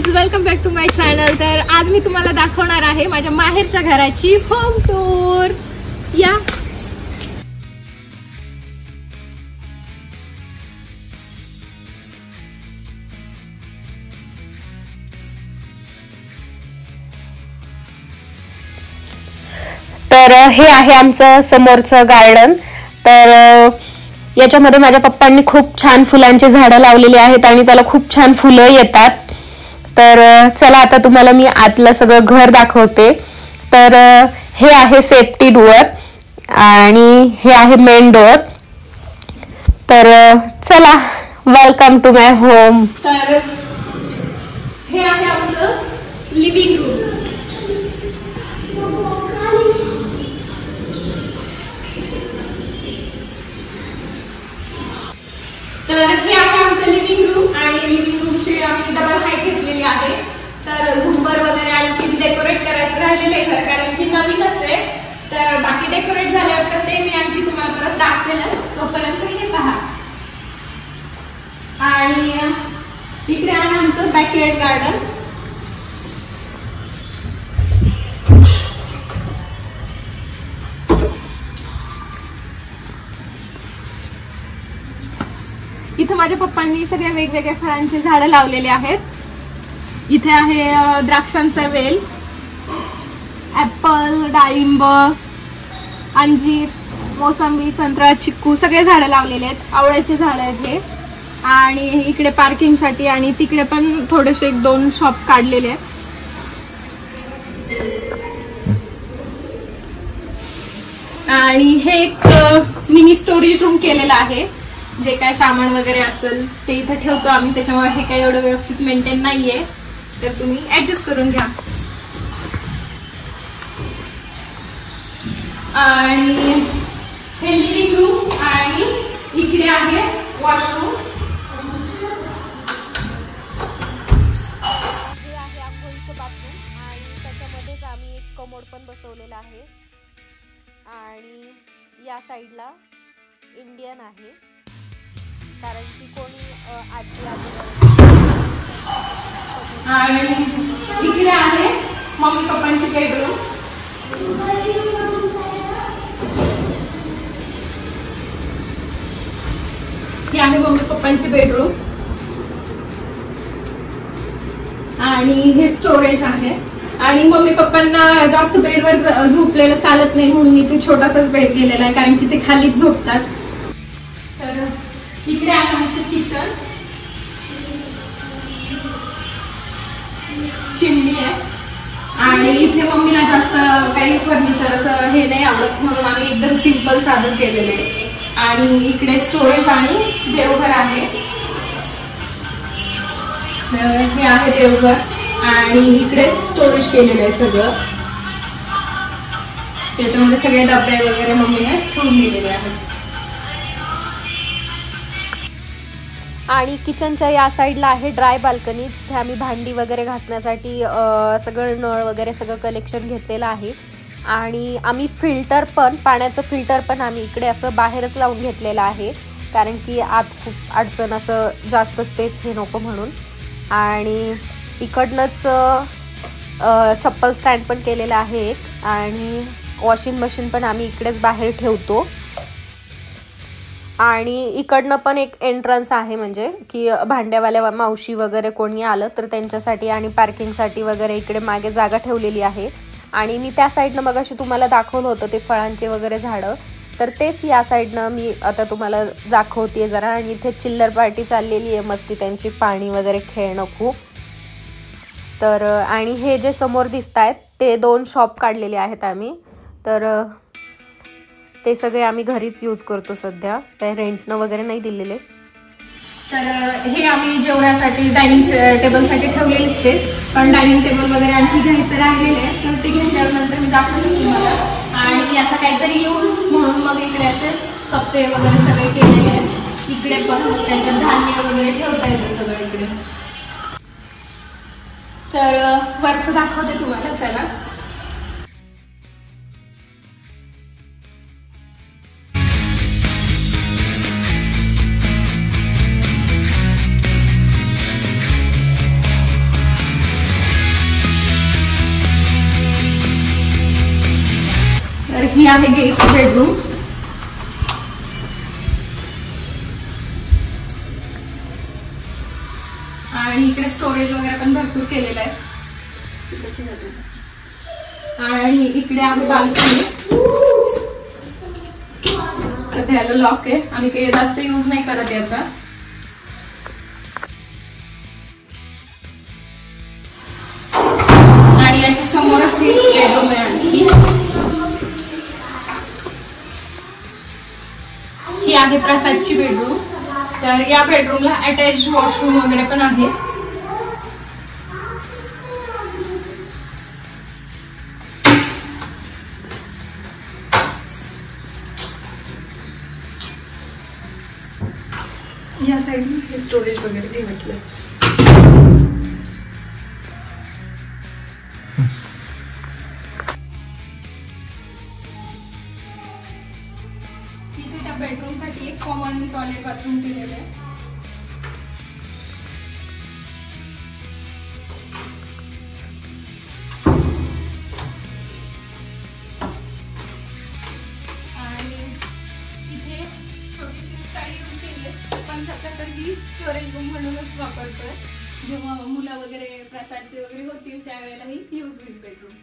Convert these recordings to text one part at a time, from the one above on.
Guys, welcome back to my channel. तर आज मी तुम्हाला दाखवणार आहे माझ्या माहेरच्या घराची होम टूर। या तर हे आहे आमचं समोरचं गार्डन। तर याच्यामध्ये माझ्या पप्पांनी खूप छान फुलांची झाडं लावलेली आहेत आणि त्याला खूप छान फुलं येतात। तर चला आता तुम्हाला मी आतलं सगळं घर दाखवते। तर हे आहे सेफ्टी डोअर आणि हे आहे मेन डोअर। तर चला, वेलकम टू माय होम। तर हे आहे आमचं लिव्हिंग रूम। तर हे आहे आमचं लिव्हिंग रूम आणि लिव्हिंग रूमची आम्ही डबल हाईट घेतलेली आहे। तर झुंबर वगैरे आणखी डेकोरेट करायचं राहिलेलं घर, कारण की नवीनच आहे। तर बाकी डेकोरेट झाल्यावर तर ते मी आणखी तुम्हाला परत दाखवेलच, तोपर्यंत हे पहा। आणि इकडे आहे आमचं बॅकयार्ड गार्डन। इथे माझ्या पप्पांनी सगळ्या वेगवेगळ्या फळांची झाडं लावलेली आहेत। इथे आहे द्राक्षांचा वेल, ऍपल, डाळिंब, अंजीर, मोसंबी, संत्रा, चिक्कू सगळे झाडं लावलेले आहेत। आवळ्याचे झाड आहेत हे। आणि इकडे पार्किंग साठी आणि तिकडे पण थोडेसे 1-2 शॉप काढलेले आहेत। आणि हे एक मिनी स्टोरेज रूम केलेला आहे। जे काय सामान वगैरे असेल ते इथे ठेवतो आम्ही, त्याच्यामुळे हे काही एवढं व्यवस्थित मेंटेन नाहीये, तर तुम्ही ऍडजस्ट करून घ्या। आणि हे लिव्हिंग रूम आणि इकडे आहे वॉशरूम। हे आहे आंघोळीचं बाथरूम आणि त्याच्यामध्येच आम्ही एक कमोड पण बसवलेला आहे। आणि या साईडला इंडियन आहे, कारण की कोणी आजी आणि इकडे आहे मम्मी पप्पांची बेडरूम। ही आहे मम्मी पप्पांची बेडरूम आणि हे स्टोरेज आहे। आणि मम्मी पप्पांना जास्त बेडवर झोपलेलं चालत नाही, म्हणून इथे छोटासाच बेड केलेला आहे, कारण की ते खालीच झोपतात। तर इकडे आहे आमचं किचन, चिमणी आहे। आणि इथे मम्मीला जास्त काही फर्निचर असं हे नाही आवडत, म्हणून आम्ही एकदम सिंपल साधं केलेलं आहे। आणि इकडे स्टोरेज आणि देवघर आहे। हे आहे देवघर आणि इकडे स्टोरेज केलेलं आहे सगळं। त्याच्यामध्ये सगळे डबे वगैरे मम्मीने ठेवून दिलेले आहेत। आणि किचनच्या या साईडला आहे ड्राय बाल्कनी। तिथे आम्ही भांडी वगैरे घासण्यासाठी सगळं नळ वगैरे सगळं कलेक्शन घेतलेलं आहे। आणि आम्ही फिल्टर पण, पाण्याचं फिल्टर पण आम्ही इकडे असं बाहेरच लावून घेतलेलं आहे, कारण की आत खूप अडचण, असं जास्त स्पेस हे नको म्हणून। आणि इकडनंच चप्पल स्टँड पण केलेलं आहे एक, आणि वॉशिंग मशीन पण आम्ही इकडेच बाहेर ठेवतो। आणि इकडनं पण एक एंट्रन्स आहे, म्हणजे की भांड्यावाल्या मावशी वगैरे कोणी आलं तर त्यांच्यासाठी आणि पार्किंगसाठी वगैरे इकडे मागे जागा ठेवलेली आहे। आणि मी त्या साईडनं मगाशी तुम्हाला दाखवलं होतं ते फळांचे वगैरे झाडं, तर तेच या साईडनं मी आता तुम्हाला दाखवते जरा। आणि इथे चिल्लर पार्टी चाललेली आहे मस्ती त्यांची, पाणी वगैरे खेळणं खूप। तर आणि हे जे समोर दिसत आहेत ते 2 शॉप काढलेले आहेत आम्ही, तर ते सगळे आम्ही घरीच यूज करतो सध्या, काही रेंटनं वगैरे नाही दिलेले। तर हे आम्ही जेवणासाठी डायनिंग टेबलसाठी ठेवलेले स्पेस, पण डायनिंग टेबल वगैरे आणखी घ्यायचं राहिलेलं आहे, तर ते घेतल्यावर नंतर मी दाखवलेच तुम्हाला। आणि याचा काहीतरी यूज म्हणून मग इकडे असे कप्पे वगैरे सगळे केलेले आहेत। इकडे पण त्याच्यात धान्य वगैरे ठेवता येतं सगळं इकडे। तर वरचं दाखवते तुम्हाला, चला। ही आहे गेस्ट बेडरूम. आणि इकडे स्टोरेज वगैरे पण भरपूर केलेलं आहे. आणि इकडे आहे बाल्कनी. तर त्याला लॉक आहे, आम्ही काही जास्त यूज नाही करत याचा. आणि याच्या समोरच ही बेडरूम आहे. आणखी ही आहे प्रसादची बेडरूम. तर या बेडरूमला अटॅच वॉशरूम वगैरे पण आहे. या साइड स्टोरेज वगैरे ठेवलं. इथे त्या बेडरूम साठी एक कॉमन टॉयलेट बाथरूम केलेलं आहे. आणि इथे छोटीशी स्टडी रूम केली आहे, पण सध्या तर ही स्टोरेज रूम म्हणूनच वापरतोय. जेव्हा मुलं वगैरे प्रसादचे वगैरे होतील त्यावेळेला ही यूज होईल बेडरूम.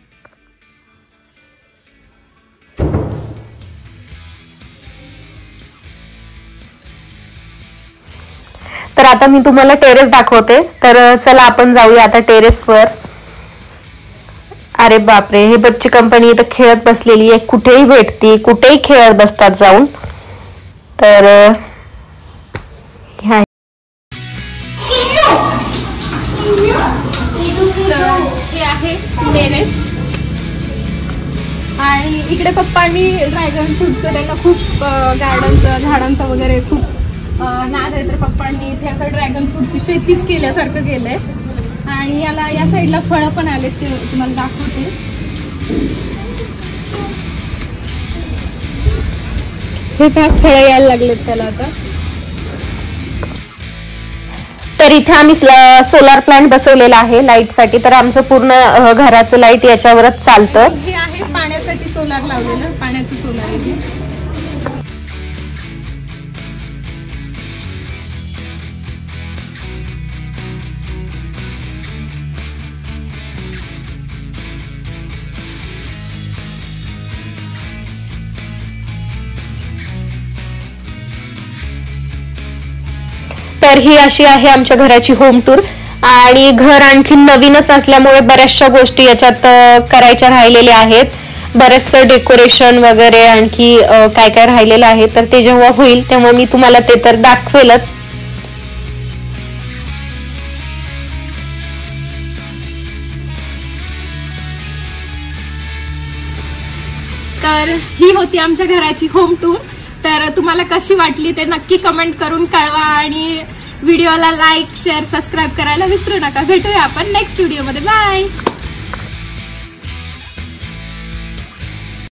तर आता मी तुम्हाला टेरेस दाखवते. तर चला आपण जाऊया आता टेरेसवर. अरे बापरे, हे बच्ची कंपनी इथं खेळत बसलेली आहे. कुठेही भेटती, कुठेही खेळत बसतात जाऊन. तर हे आहे टेरेस. आणि इकडे पप्पांनी ड्रॅगन फ्रूटचं, त्यांना खूप गार्डनचं झाडांचं वगैरे खूप नाद आहे. तर पप्पांनी इथे असं ड्रॅगन फ्रूटची शेतीच केल्यासारखं केलंय. आणि याला या साईडला फळं पण आलेत, ते तुम्हाला दाखवते. हे काय फळं यायला लागलेत त्याला आता. तर इथे आम्ही सोलार प्लांट बसवलेला आहे लाईट साठी. तर आमचं पूर्ण घराचं लाईट याच्यावरच चालतं. हे आहे पाण्यासाठी सोलार लावलेलं, पाण्याचं सोलार आहे. तर ही अशी आहे आमच्या घराची होम टूर. आणि घर आणखी नवीनच असल्यामुळे बऱ्याचशा गोष्टी याच्यात करायच्या राहिलेल्या आहेत. बरेचसं डेकोरेशन वगैरे आणखी काय काय राहिलेलं आहे. तर ते जेव्हा होईल तेव्हा मी तुम्हाला ते तर दाखवेलच. तर ही होती आमच्या घराची होम टूर. तर तुम्हाला कशी वाटली ते नक्की कमेंट करून कळवा. आणि व्हिडिओला लाईक, शेअर, सबस्क्राईब करायला विसरू नका. भेटूया आपण नेक्स्ट व्हिडिओमध्ये. बाय.